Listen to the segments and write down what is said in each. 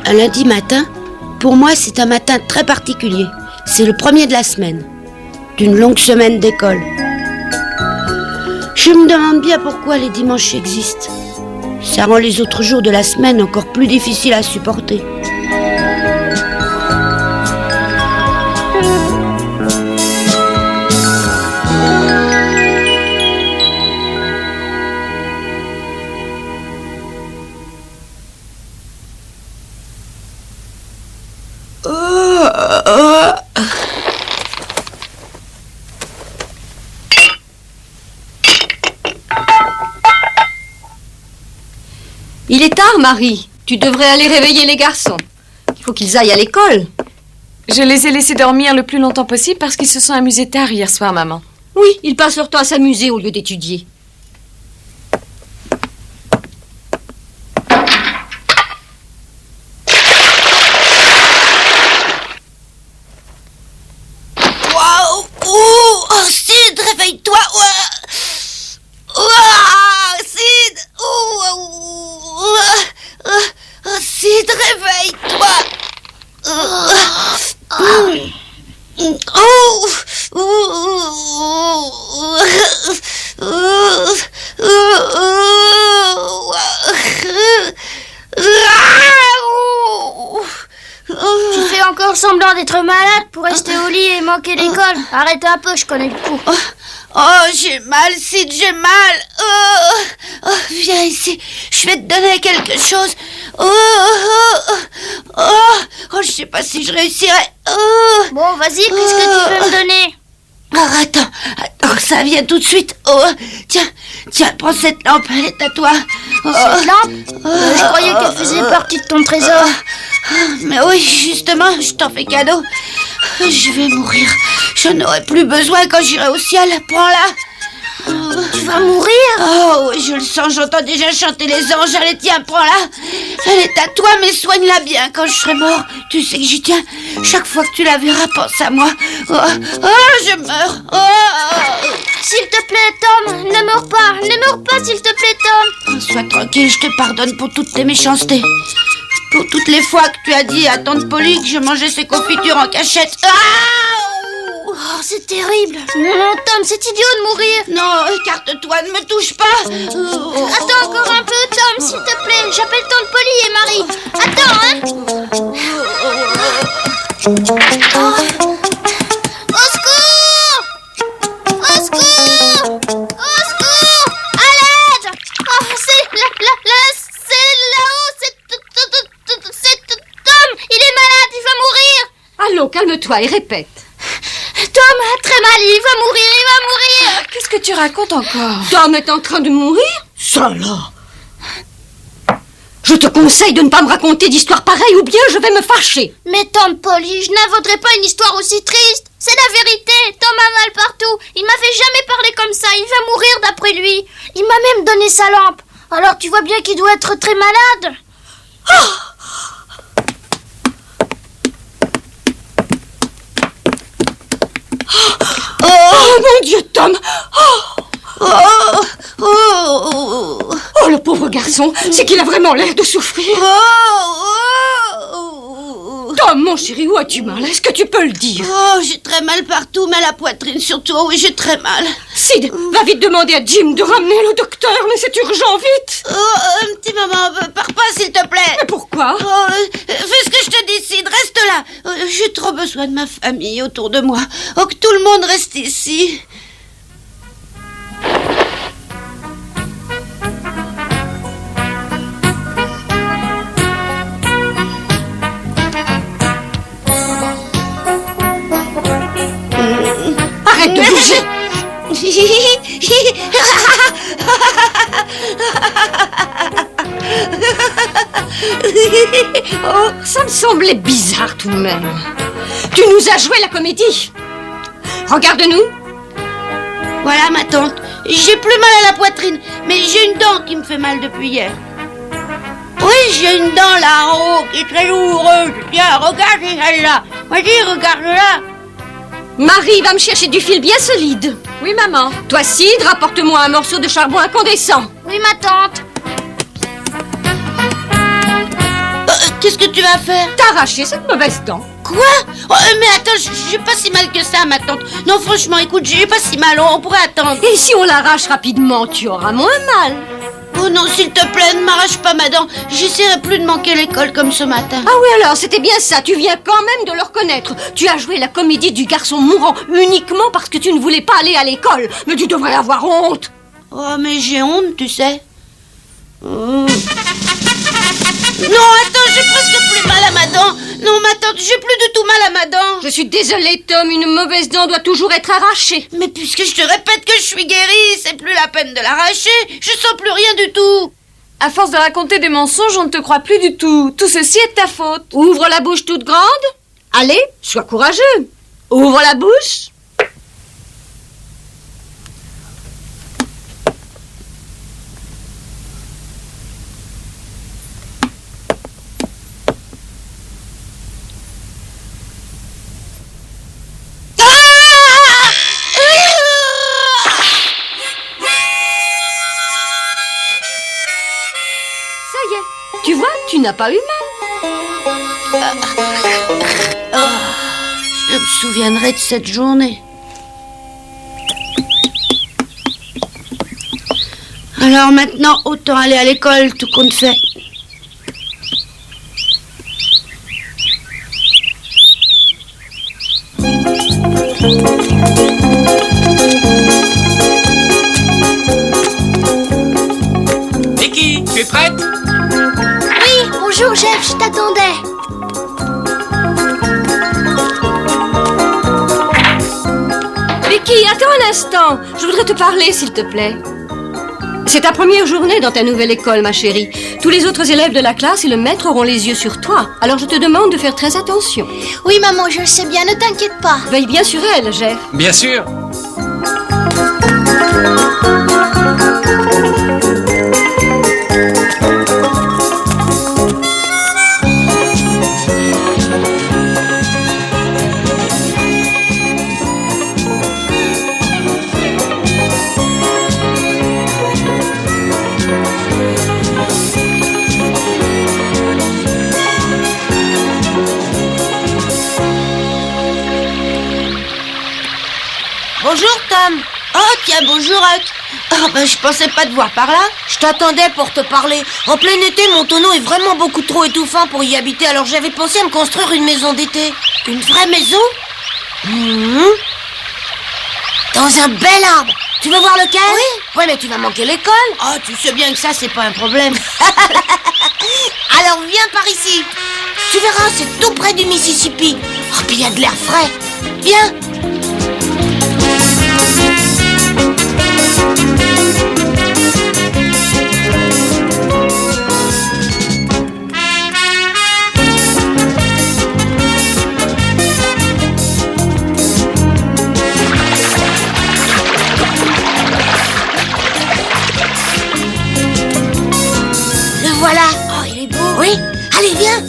Un lundi matin, pour moi, c'est un matin très particulier. C'est le premier de la semaine, d'une longue semaine d'école. Je me demande bien pourquoi les dimanches existent. Ça rend les autres jours de la semaine encore plus difficiles à supporter. Il est tard, Marie. Tu devrais aller réveiller les garçons. Il faut qu'ils aillent à l'école. Je les ai laissés dormir le plus longtemps possible parce qu'ils se sont amusés tard hier soir, maman. Oui, ils passent leur temps à s'amuser au lieu d'étudier. Waouh! Oh, Sid, réveille-toi! Sid! Sid, réveille-toi! Tu fais encore semblant d'être malade pour rester au lit et manquer l'école. Arrête un peu, je connais le coup. Oh, j'ai mal, Sid, j'ai mal. Viens ici, je vais te donner quelque chose. Je sais pas si je réussirai. Bon, vas-y, qu'est-ce que tu veux me donner? Attends, ça vient tout de suite. Tiens, prends cette lampe, elle est à toi. Cette lampe? Je croyais qu'elle faisait partie de ton trésor. Mais oui, justement, je t'en fais cadeau. Je vais mourir. Je n'aurai plus besoin quand j'irai au ciel. Prends-la. Tu vas mourir? Oh oui, je le sens, j'entends déjà chanter les anges. Allez, tiens, prends-la. Elle est à toi, mais soigne-la bien quand je serai mort. Tu sais que j'y tiens. Chaque fois que tu la verras, pense à moi. Je meurs. S'il te plaît, Tom, ne meurs pas, s'il te plaît, Tom. Sois tranquille, je te pardonne pour toutes tes méchancetés. Pour toutes les fois que tu as dit à tante Polly que je mangeais ses confitures en cachette. Oh, c'est terrible. Non, Tom, c'est idiot de mourir. Non, écarte-toi, ne me touche pas. Attends encore un peu, Tom, s'il te plaît. J'appelle tante Polly et Marie. Attends, hein. Au secours! Au secours! Au secours! À l'aide! Oh, c'est là-haut, c'est Tom, il est malade, il va mourir. Allons, calme-toi et répète. Tom a très mal, il va mourir. Qu'est-ce que tu racontes encore? Tom est en train de mourir? Ça là. Je te conseille de ne pas me raconter d'histoires pareilles ou bien je vais me fâcher. Mais tante Polly, je n'inventerai pas une histoire aussi triste. C'est la vérité, Tom a mal partout. Il m'avait jamais parlé comme ça, il va mourir d'après lui. Il m'a même donné sa lampe. Alors tu vois bien qu'il doit être très malade. Oh mon Dieu, Tom! Oh, le pauvre garçon, c'est qu'il a vraiment l'air de souffrir. Tom, mon chéri, où as-tu mal? Est-ce que tu peux le dire? J'ai très mal partout, mais à la poitrine surtout. Oh, oui, j'ai très mal. Sid, va vite demander à Jim de ramener le docteur, mais c'est urgent, vite! Petit maman, pars pas s'il te plaît. Mais pourquoi? Fais ce que je te décide, reste là. J'ai trop besoin de ma famille autour de moi. Que tout le monde reste ici. Oh, ça me semblait bizarre tout de même. Tu nous as joué la comédie. Regarde-nous. Voilà ma tante. J'ai plus mal à la poitrine, mais j'ai une dent qui me fait mal depuis hier. Oui, j'ai une dent là en haut qui est très douloureuse. Tiens, regarde celle-là. Vas-y, regarde-la. Marie va me chercher du fil bien solide. Oui, maman. Toi, Cidre, apporte-moi un morceau de charbon incandescent. Oui, ma tante. Qu'est-ce que tu vas faire? T'arracher cette mauvaise dent. Quoi? Oh, mais attends, j'ai pas si mal que ça, ma tante. Non, franchement, écoute, j'ai pas si mal, on pourrait attendre. Et si on l'arrache rapidement, tu auras moins mal. Oh non, s'il te plaît, ne m'arrache pas ma dent. J'essaierai plus de manquer l'école comme ce matin. Ah oui, alors, c'était bien ça. Tu viens quand même de le reconnaître. Tu as joué la comédie du garçon mourant uniquement parce que tu ne voulais pas aller à l'école. Mais tu devrais avoir honte. Oh, mais j'ai honte, tu sais. Non, attends, j'ai presque plus mal à ma dent. Non, ma tante, j'ai plus du tout mal à ma dent. Je suis désolée, Tom, une mauvaise dent doit toujours être arrachée. Mais puisque je te répète que je suis guérie, c'est plus la peine de l'arracher. Je sens plus rien du tout. À force de raconter des mensonges, on ne te croit plus du tout. Tout ceci est de ta faute. Ouvre la bouche toute grande. Allez, sois courageux. Ouvre la bouche. Tu vois, tu n'as pas eu mal. Je me souviendrai de cette journée. Alors maintenant, autant aller à l'école, tout compte fait. Vicky, tu es prête? Oui, bonjour, Jeff, je t'attendais. Vicky, attends un instant. Je voudrais te parler, s'il te plaît. C'est ta première journée dans ta nouvelle école, ma chérie. Tous les autres élèves de la classe et le maître auront les yeux sur toi. Alors je te demande de faire très attention. Oui, maman, je le sais bien, ne t'inquiète pas. Veille bien sur elle, Jeff. Bien sûr. Bonjour, Tom. Oh, tiens, bonjour, Huck. Oh, ben, je pensais pas te voir par là. Je t'attendais pour te parler. En plein été, mon tonneau est vraiment beaucoup trop étouffant pour y habiter, alors j'avais pensé à me construire une maison d'été. Une vraie maison? Dans un bel arbre. Tu veux voir lequel? Oui, mais tu vas manquer l'école. Oh, tu sais bien que ça, c'est pas un problème. Alors viens par ici. Tu verras, c'est tout près du Mississippi. Oh, puis il y a de l'air frais. Viens. Le voilà. Oh, il est beau. Oui, allez, viens.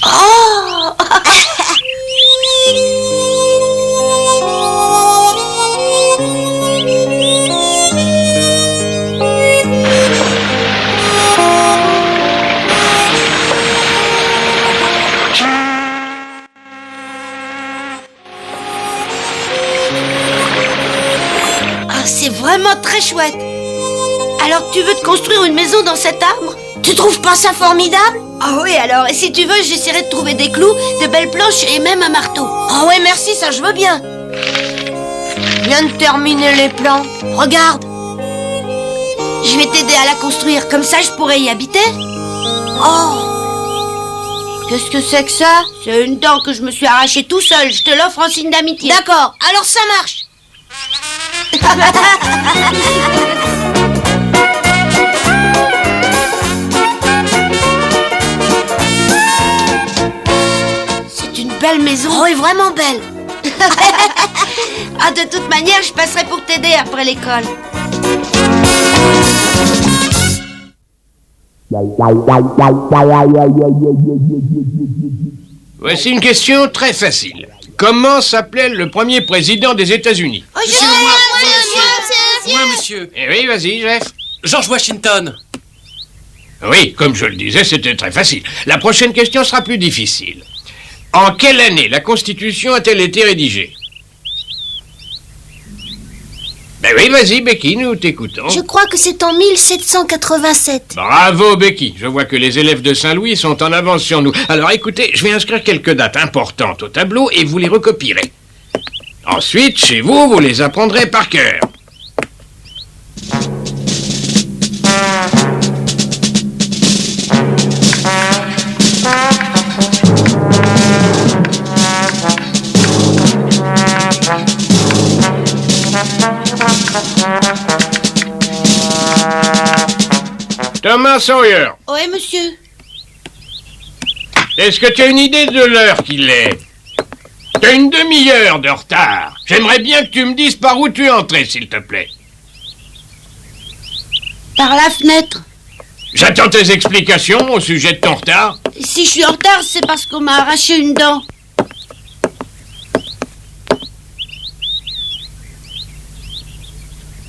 Oh! Ah, c'est vraiment très chouette. Alors, tu veux te construire une maison dans cet arbre? Tu trouves pas ça formidable? Ah oui, alors, et si tu veux, j'essaierai de trouver des clous, de belles planches et même un marteau. Oh ouais, merci, ça je veux bien. Je viens de terminer les plans. Regarde. Je vais t'aider à la construire, comme ça je pourrai y habiter. Oh, Qu'est-ce que c'est que ça? C'est une dent que je me suis arrachée tout seul. Je te l'offre en signe d'amitié. d'accord, alors ça marche. C'est une belle maison. Oh, elle est vraiment belle. Ah, de toute manière, je passerai pour t'aider après l'école. Voici une question très facile. Comment s'appelait le premier président des États-Unis? Oh, Monsieur, moi, monsieur. Eh oui, vas-y, Jeff. George Washington. Oui, comme je le disais, c'était très facile. La prochaine question sera plus difficile. En quelle année la Constitution a-t-elle été rédigée? Ben oui, vas-y, Becky, nous t'écoutons. Je crois que c'est en 1787. Bravo, Becky. Je vois que les élèves de Saint-Louis sont en avance sur nous. Alors écoutez, je vais inscrire quelques dates importantes au tableau et vous les recopierez. Ensuite, chez vous, vous les apprendrez par cœur. Thomas Sawyer, Ouais, monsieur. est-ce que tu as une idée de l'heure qu'il est? T'as une demi-heure de retard. J'aimerais bien que tu me dises par où tu es entré, s'il te plaît. Par la fenêtre. J'attends tes explications au sujet de ton retard. Si je suis en retard, c'est parce qu'on m'a arraché une dent.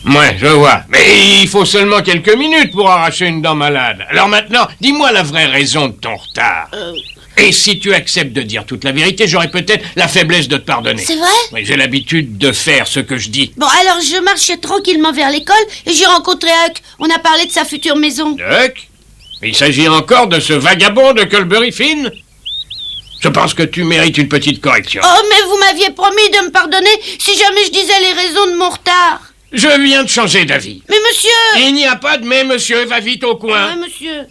Ouais, je vois. Mais il faut seulement quelques minutes pour arracher une dent malade. Alors maintenant, dis-moi la vraie raison de ton retard. Et si tu acceptes de dire toute la vérité, j'aurai peut-être la faiblesse de te pardonner. C'est vrai? Oui, j'ai l'habitude de faire ce que je dis. Bon, alors je marchais tranquillement vers l'école et j'ai rencontré Huck. On a parlé de sa future maison. Huck? Il s'agit encore de ce vagabond de Culberry Finn? Je pense que tu mérites une petite correction. Oh, mais vous m'aviez promis de me pardonner si jamais je disais les raisons de mon retard. Je viens de changer d'avis. Mais monsieur! Il n'y a pas de mais, monsieur. Va vite au coin. Ouais, monsieur.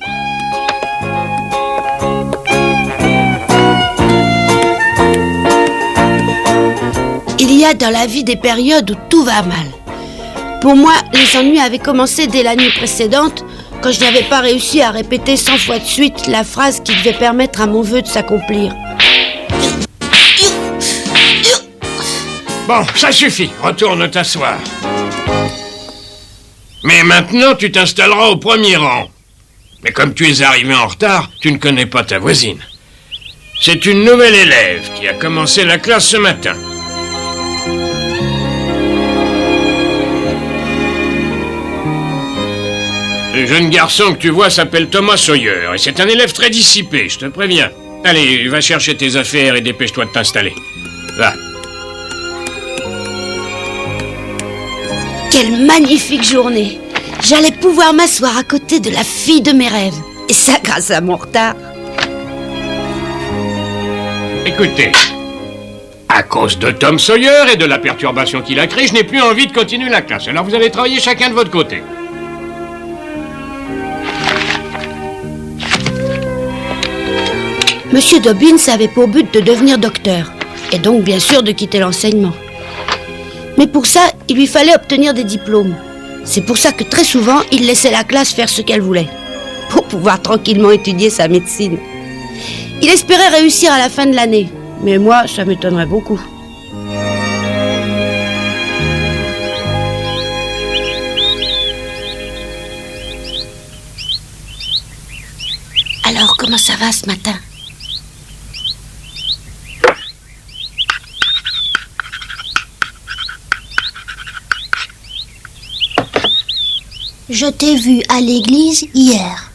Il y a dans la vie des périodes où tout va mal. Pour moi, les ennuis avaient commencé dès la nuit précédente, quand je n'avais pas réussi à répéter 100 fois de suite la phrase qui devait permettre à mon vœu de s'accomplir. Bon, ça suffit. Retourne t'asseoir. Mais maintenant, tu t'installeras au premier rang. Mais comme tu es arrivé en retard, tu ne connais pas ta voisine. C'est une nouvelle élève qui a commencé la classe ce matin. Le jeune garçon que tu vois s'appelle Thomas Sawyer et c'est un élève très dissipé, je te préviens. Allez, va chercher tes affaires et dépêche-toi de t'installer. Va. Quelle magnifique journée! J'allais pouvoir m'asseoir à côté de la fille de mes rêves. Et ça grâce à mon retard. Écoutez, à cause de Tom Sawyer et de la perturbation qu'il a créée, je n'ai plus envie de continuer la classe. Alors vous allez travailler chacun de votre côté. Monsieur Dobbins avait pour but de devenir docteur, et donc bien sûr de quitter l'enseignement. Mais pour ça, il lui fallait obtenir des diplômes. C'est pour ça que très souvent, il laissait la classe faire ce qu'elle voulait, pour pouvoir tranquillement étudier sa médecine. Il espérait réussir à la fin de l'année, mais moi, ça m'étonnerait beaucoup. Alors, comment ça va ce matin ? Je t'ai vu à l'église hier.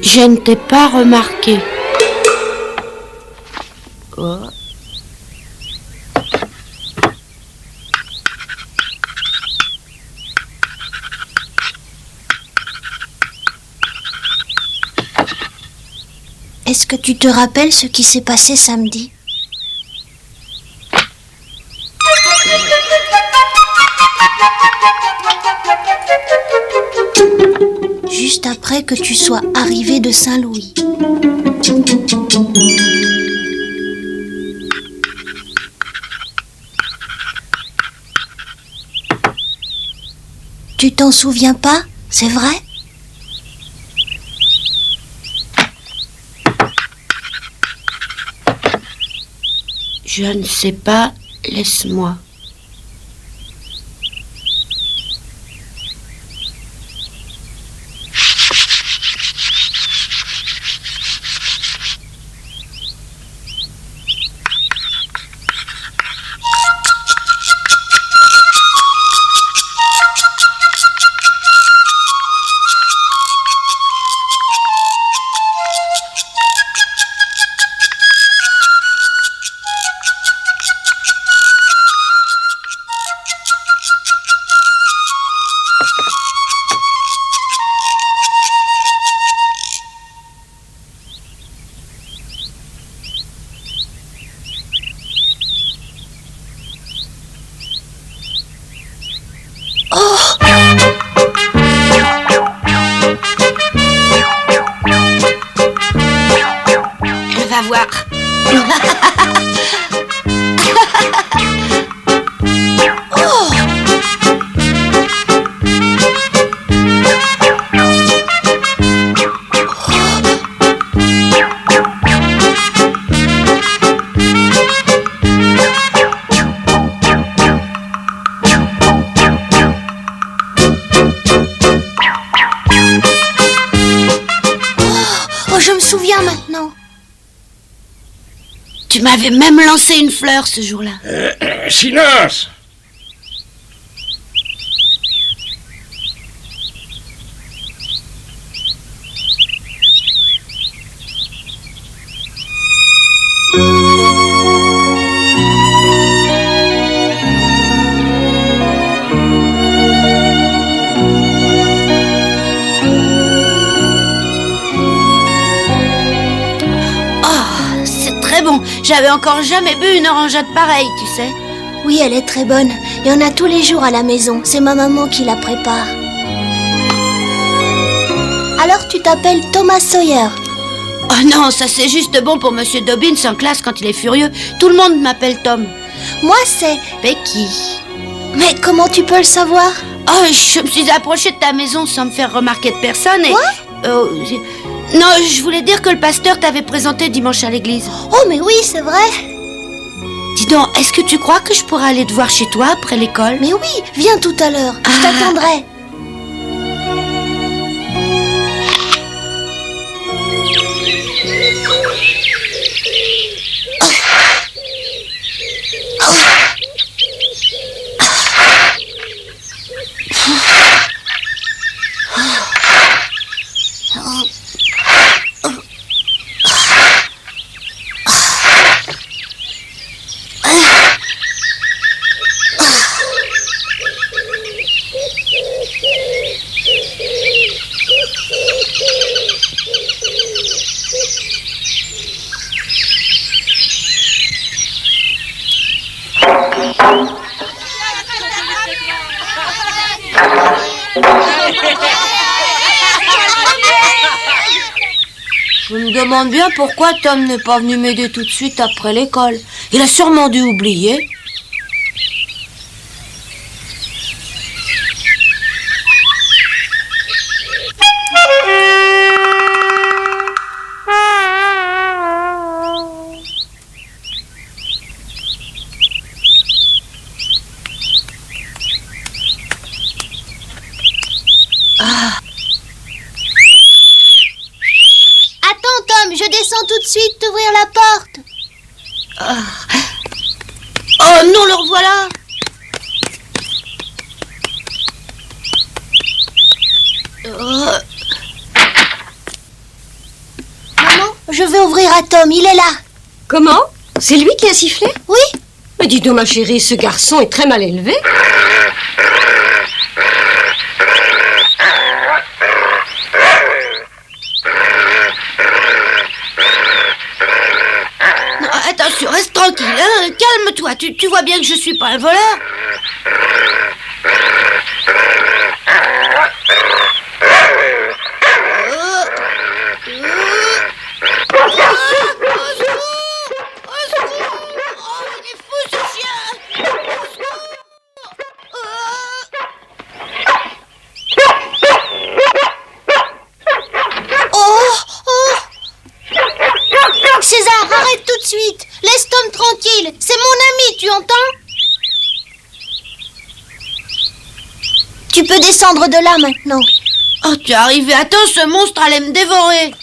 Je ne t'ai pas remarqué. Oh. Est-ce que tu te rappelles ce qui s'est passé samedi? Juste après que tu sois arrivé de Saint-Louis. Tu t'en souviens pas, c'est vrai? Je ne sais pas, laisse-moi. Elle va voir. Oh, je me souviens maintenant. Tu m'avais même lancé une fleur ce jour-là. Silence! C'est très bon. J'avais encore jamais bu une orangeade pareille, tu sais. Oui, elle est très bonne. Il y en a tous les jours à la maison. C'est ma maman qui la prépare. Alors tu t'appelles Thomas Sawyer. Oh non, ça c'est juste bon pour Monsieur Dobbins en classe quand il est furieux. Tout le monde m'appelle Tom. Moi, c'est... Becky. Mais comment tu peux le savoir? Oh, je me suis approchée de ta maison sans me faire remarquer de personne et... Quoi? Non, je voulais dire que le pasteur t'avait présenté dimanche à l'église. Oh, mais oui, c'est vrai. Dis donc, est-ce que tu crois que je pourrais aller te voir chez toi après l'école? Mais oui, viens tout à l'heure. Je t'attendrai. Je me demande bien pourquoi Tom n'est pas venu m'aider tout de suite après l'école. Il a sûrement dû oublier. Attends, Tom, je descends tout de suite t'ouvrir la porte. Oh non, le revoilà. Maman, je vais ouvrir à Tom, il est là. Comment? C'est lui qui a sifflé? Oui. Mais dis donc, ma chérie, ce garçon est très mal élevé. attention, reste tranquille, hein. Calme-toi, tu vois bien que je suis pas un voleur. César, arrête tout de suite. Laisse Tom tranquille. C'est mon ami, tu entends? Tu peux descendre de là maintenant. Oh, tu es arrivé à temps, ce monstre allait me dévorer.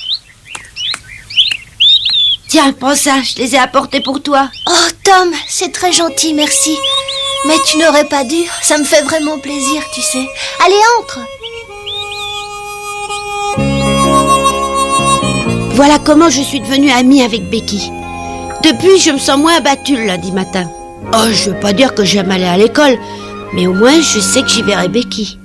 Tiens, prends ça, je les ai apportés pour toi. Oh, Tom, c'est très gentil, merci. Mais tu n'aurais pas dû. Ça me fait vraiment plaisir, tu sais. Allez, entre. Voilà comment je suis devenue amie avec Becky. Depuis, je me sens moins abattue le lundi matin. Oh, je veux pas dire que j'aime aller à l'école, mais au moins je sais que j'y verrai Becky.